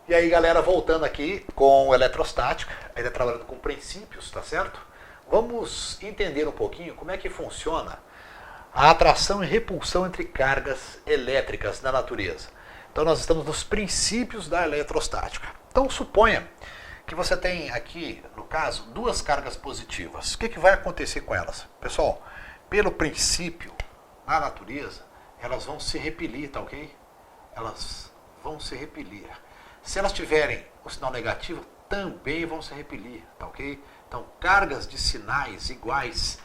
E aí, galera, voltando aqui com eletrostática, ainda trabalhando com princípios, tá certo? Vamos entender um pouquinho como é que funciona a atração e repulsão entre cargas elétricas na natureza. Então nós estamos nos princípios da eletrostática. Então suponha que você tem aqui, no caso, duas cargas positivas. O que vai acontecer com elas? Pessoal, pelo princípio, na natureza, elas vão se repelir, tá ok? Elas vão se repelir. Se elas tiverem o sinal negativo, também vão se repelir, tá ok? Então, cargas de sinais iguais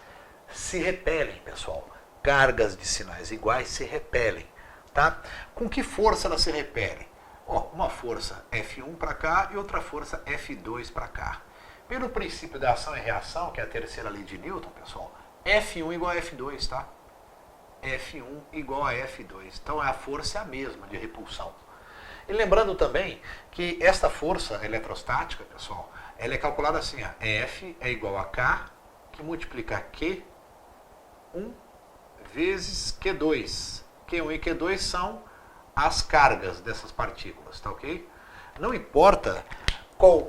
se repelem, pessoal. Cargas de sinais iguais se repelem, tá? Com que força elas se repelem? Ó, uma força F1 para cá e outra força F2 para cá. Pelo princípio da ação e reação, que é a terceira lei de Newton, pessoal, F1 igual a F2, tá? F1 igual a F2. Então, a força é a mesma de repulsão. E lembrando também que esta força eletrostática, pessoal, ela é calculada assim, ó, F é igual a K, que multiplica Q1 vezes Q2. Q1 e Q2 são as cargas dessas partículas, tá ok? Não importa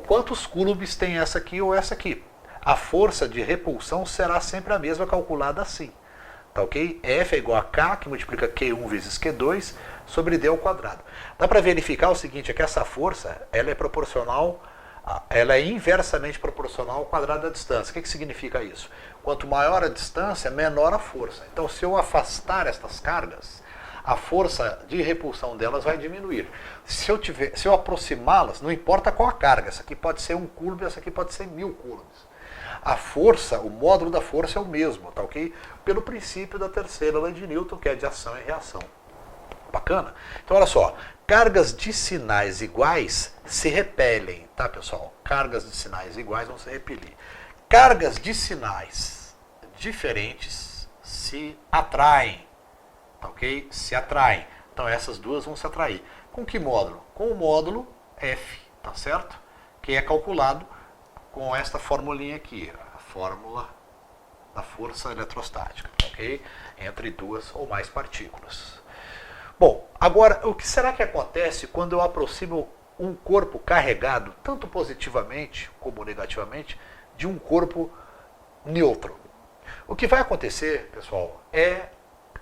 quantos coulombs tem essa aqui ou essa aqui. A força de repulsão será sempre a mesma, calculada assim. Tá ok? F é igual a K, que multiplica Q1 vezes Q2, sobre D ao quadrado. Dá para verificar o seguinte, é que essa força, ela é proporcional, ela é inversamente proporcional ao quadrado da distância. O que significa isso? Quanto maior a distância, menor a força. Então, se eu afastar estas cargas, a força de repulsão delas vai diminuir. Se eu aproximá-las, não importa qual a carga, essa aqui pode ser 1 coulomb, essa aqui pode ser 1000 coulombs. A força, o módulo da força é o mesmo, tá ok? Pelo princípio da terceira lei de Newton, que é de ação e reação. Bacana? Então, olha só, cargas de sinais iguais se repelem, tá, pessoal? Cargas de sinais iguais vão se repelir. Cargas de sinais diferentes se atraem, tá ok? Se atraem. Então, essas duas vão se atrair. Com que módulo? Com o módulo F, tá certo? Que é calculado com esta formulinha aqui, a fórmula da força eletrostática, ok? Entre duas ou mais partículas. Bom, agora, o que será que acontece quando eu aproximo um corpo carregado, tanto positivamente como negativamente, de um corpo neutro? O que vai acontecer, pessoal, é,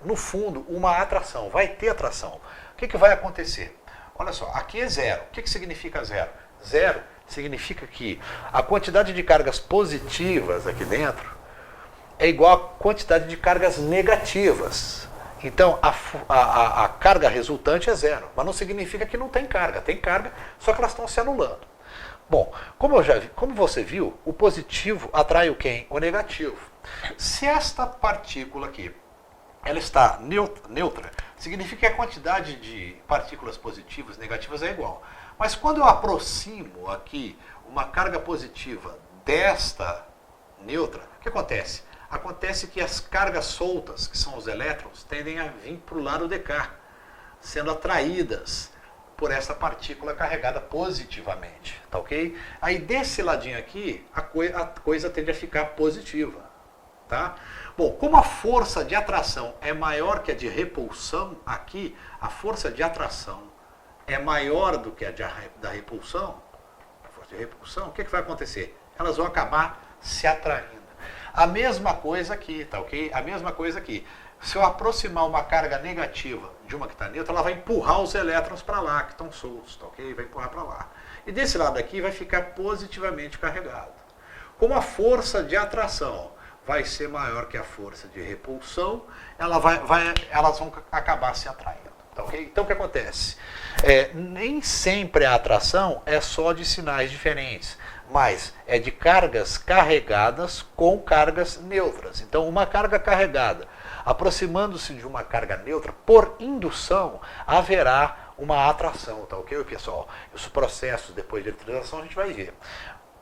no fundo, uma atração. Vai ter atração. O que vai acontecer? Olha só, aqui é zero. O que significa zero? Zero significa que a quantidade de cargas positivas aqui dentro é igual à quantidade de cargas negativas. Então, a carga resultante é zero, mas não significa que não tem carga. Tem carga, só que elas estão se anulando. Bom, como você viu, o positivo atrai o quem? O negativo. Se esta partícula aqui ela está neutra, significa que a quantidade de partículas positivas e negativas é igual. Mas quando eu aproximo aqui uma carga positiva desta neutra, o que acontece? Acontece que as cargas soltas, que são os elétrons, tendem a vir para o lado de cá, sendo atraídas por essa partícula carregada positivamente, tá ok? Aí desse ladinho aqui, a coisa tende a ficar positiva, tá? Bom, como a força de atração é maior que a de repulsão aqui, a força de atração é maior do que a da repulsão, a força de repulsão, o que vai acontecer? Elas vão acabar se atraindo. A mesma coisa aqui, tá ok? A mesma coisa aqui. Se eu aproximar uma carga negativa de uma que está neutra, ela vai empurrar os elétrons para lá, que estão soltos, tá ok? Vai empurrar para lá. E desse lado aqui vai ficar positivamente carregado. Como a força de atração vai ser maior que a força de repulsão, elas vão acabar se atraindo. Tá okay? Então o que acontece? Nem sempre a atração é só de sinais diferentes, mas é de cargas carregadas com cargas neutras. Então uma carga carregada aproximando-se de uma carga neutra, por indução, haverá uma atração, tá ok, pessoal? Os processos depois de eletrização a gente vai ver.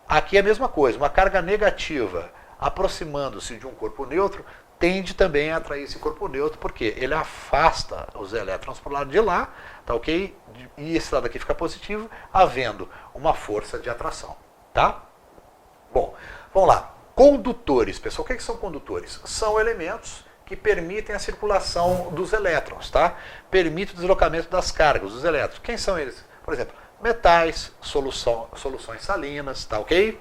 Aqui é a mesma coisa, uma carga negativa aproximando-se de um corpo neutro, tende também a atrair esse corpo neutro, porque ele afasta os elétrons para o lado de lá, tá ok? E esse lado aqui fica positivo, havendo uma força de atração, tá? Bom, vamos lá. Condutores, pessoal, o que são condutores? São elementos que permitem a circulação dos elétrons, tá? Permite o deslocamento das cargas, dos elétrons. Quem são eles? Por exemplo, metais, soluções salinas, tá ok?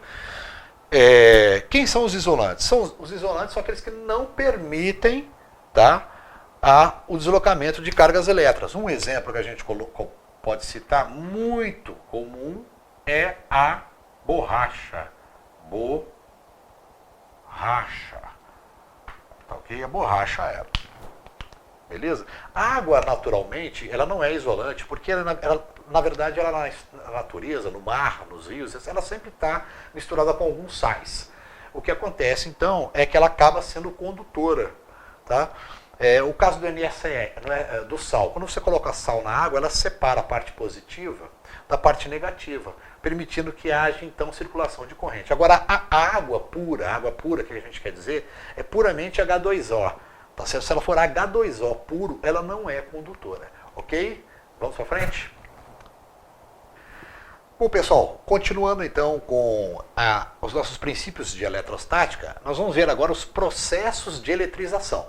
Quem são os isolantes? Os isolantes são aqueles que não permitem, tá, o deslocamento de cargas elétricas. Um exemplo que a gente pode citar, muito comum, é a borracha. Tá ok? A borracha é. Beleza? A água, naturalmente, ela não é isolante, porque na verdade, ela na natureza, no mar, nos rios, ela sempre está misturada com alguns sais. O que acontece, então, é que ela acaba sendo condutora. Tá? O caso do NSE, do sal. Quando você coloca sal na água, ela separa a parte positiva da parte negativa, permitindo que haja, então, circulação de corrente. Agora, a água pura que a gente quer dizer, é puramente H2O. Tá certo? Se ela for H2O puro, ela não é condutora. Ok? Vamos para frente? Bom, pessoal, continuando então com os nossos princípios de eletrostática, nós vamos ver agora os processos de eletrização.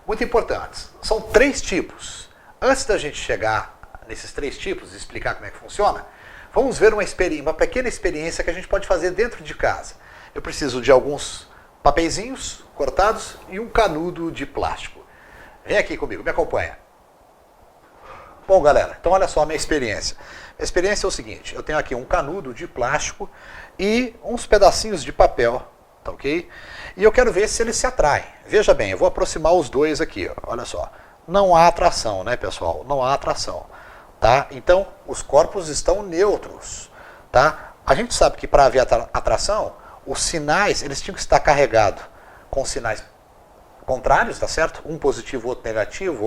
Muito importantes. São 3 tipos. Antes da gente chegar nesses 3 tipos e explicar como é que funciona, vamos ver uma pequena experiência que a gente pode fazer dentro de casa. Eu preciso de alguns papeizinhos cortados e um canudo de plástico. Vem aqui comigo, me acompanha. Bom, galera, então olha só a minha experiência. A experiência é o seguinte, eu tenho aqui um canudo de plástico e uns pedacinhos de papel, tá ok? E eu quero ver se eles se atraem. Veja bem, eu vou aproximar os dois aqui, ó, olha só. Não há atração, né, pessoal? Não há atração, tá? Então, os corpos estão neutros, tá? A gente sabe que para haver atração, os sinais, eles tinham que estar carregados com sinais contrários, tá certo? Um positivo, outro negativo,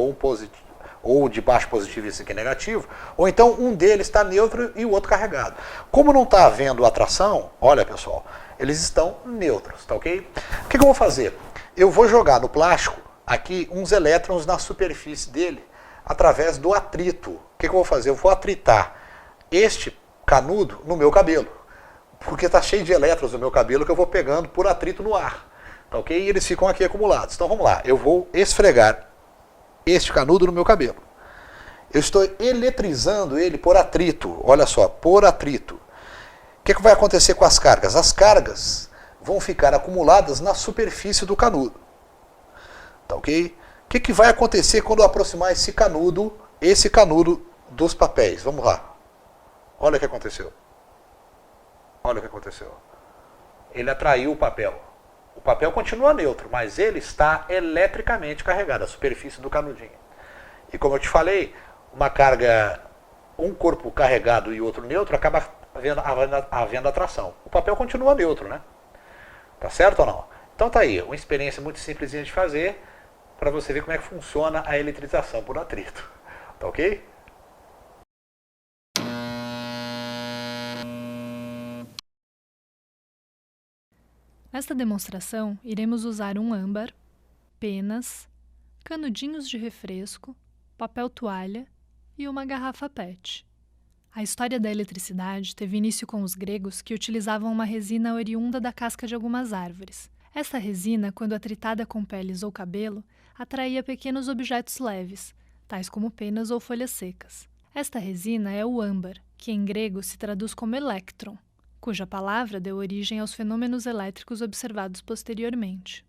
ou de baixo positivo e esse aqui é negativo, ou então um deles está neutro e o outro carregado. Como não está havendo atração, olha pessoal, eles estão neutros, tá ok? O que eu vou fazer? Eu vou jogar no plástico aqui uns elétrons na superfície dele, através do atrito. O que eu vou fazer? Eu vou atritar este canudo no meu cabelo, porque está cheio de elétrons no meu cabelo que eu vou pegando por atrito no ar. Tá ok? E eles ficam aqui acumulados. Então vamos lá, eu vou esfregar este canudo no meu cabelo. Eu estou eletrizando ele por atrito, olha só, por atrito. O que vai acontecer com as cargas? As cargas vão ficar acumuladas na superfície do canudo. Tá ok? O que vai acontecer quando eu aproximar esse canudo dos papéis? Vamos lá. Olha o que aconteceu. Olha o que aconteceu. Ele atraiu o papel. O papel continua neutro, mas ele está eletricamente carregado, a superfície do canudinho. E como eu te falei, uma carga, um corpo carregado e outro neutro, acaba havendo atração. O papel continua neutro, né? Tá certo ou não? Então tá aí, uma experiência muito simples de fazer, para você ver como é que funciona a eletrização por atrito. Tá ok? Nesta demonstração, iremos usar um âmbar, penas, canudinhos de refresco, papel toalha e uma garrafa PET. A história da eletricidade teve início com os gregos que utilizavam uma resina oriunda da casca de algumas árvores. Essa resina, quando atritada com peles ou cabelo, atraía pequenos objetos leves, tais como penas ou folhas secas. Esta resina é o âmbar, que em grego se traduz como elétron, cuja palavra deu origem aos fenômenos elétricos observados posteriormente.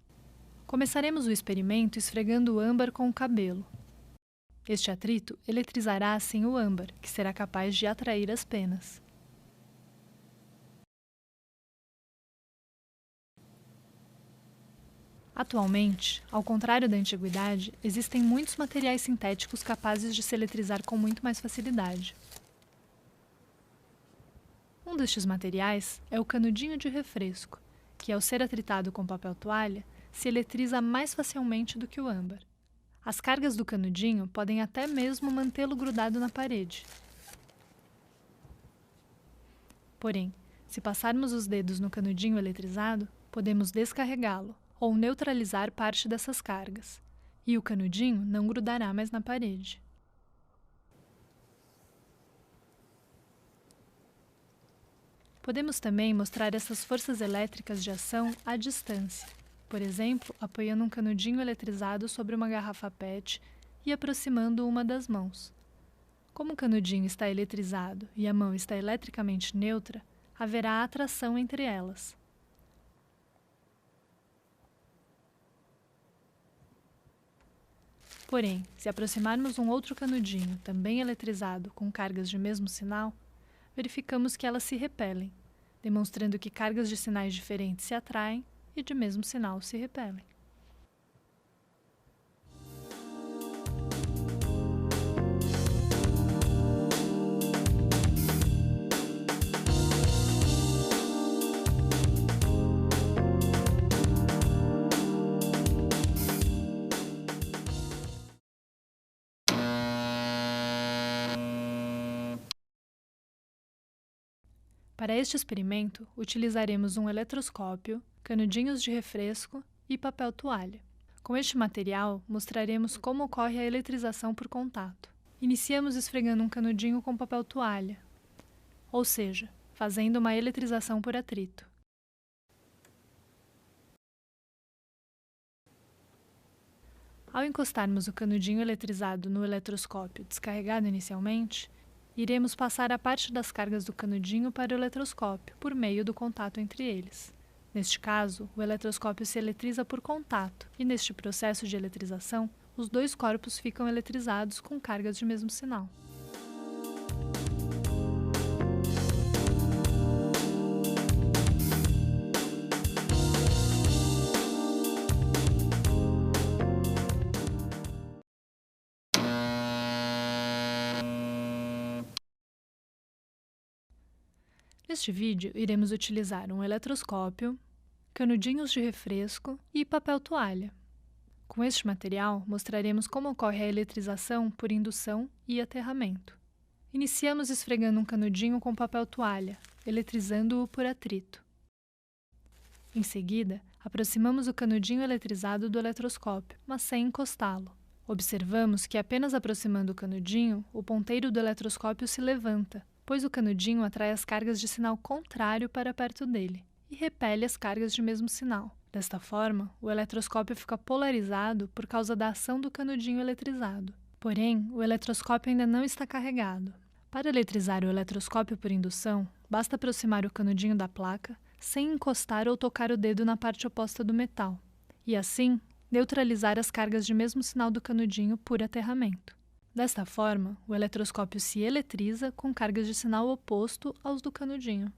Começaremos o experimento esfregando o âmbar com o cabelo. Este atrito eletrizará assim o âmbar, que será capaz de atrair as penas. Atualmente, ao contrário da antiguidade, existem muitos materiais sintéticos capazes de se eletrizar com muito mais facilidade. Um destes materiais é o canudinho de refresco, que ao ser atritado com papel toalha, se eletriza mais facilmente do que o âmbar. As cargas do canudinho podem até mesmo mantê-lo grudado na parede. Porém, se passarmos os dedos no canudinho eletrizado, podemos descarregá-lo ou neutralizar parte dessas cargas, e o canudinho não grudará mais na parede. Podemos também mostrar essas forças elétricas de ação à distância, por exemplo, apoiando um canudinho eletrizado sobre uma garrafa PET e aproximando uma das mãos. Como o canudinho está eletrizado e a mão está eletricamente neutra, haverá atração entre elas. Porém, se aproximarmos um outro canudinho, também eletrizado, com cargas de mesmo sinal, verificamos que elas se repelem, demonstrando que cargas de sinais diferentes se atraem e de mesmo sinal se repelem. Para este experimento, utilizaremos um eletroscópio, canudinhos de refresco e papel toalha. Com este material, mostraremos como ocorre a eletrização por contato. Iniciamos esfregando um canudinho com papel toalha, ou seja, fazendo uma eletrização por atrito. Ao encostarmos o canudinho eletrizado no eletroscópio descarregado inicialmente, iremos passar a parte das cargas do canudinho para o eletroscópio, por meio do contato entre eles. Neste caso, o eletroscópio se eletriza por contato, e neste processo de eletrização, os dois corpos ficam eletrizados com cargas de mesmo sinal. Neste vídeo, iremos utilizar um eletroscópio, canudinhos de refresco e papel toalha. Com este material, mostraremos como ocorre a eletrização por indução e aterramento. Iniciamos esfregando um canudinho com papel toalha, eletrizando-o por atrito. Em seguida, aproximamos o canudinho eletrizado do eletroscópio, mas sem encostá-lo. Observamos que apenas aproximando o canudinho, o ponteiro do eletroscópio se levanta, pois o canudinho atrai as cargas de sinal contrário para perto dele e repele as cargas de mesmo sinal. Desta forma, o eletroscópio fica polarizado por causa da ação do canudinho eletrizado. Porém, o eletroscópio ainda não está carregado. Para eletrizar o eletroscópio por indução, basta aproximar o canudinho da placa sem encostar ou tocar o dedo na parte oposta do metal, e assim neutralizar as cargas de mesmo sinal do canudinho por aterramento. Desta forma, o eletroscópio se eletriza com cargas de sinal oposto aos do canudinho.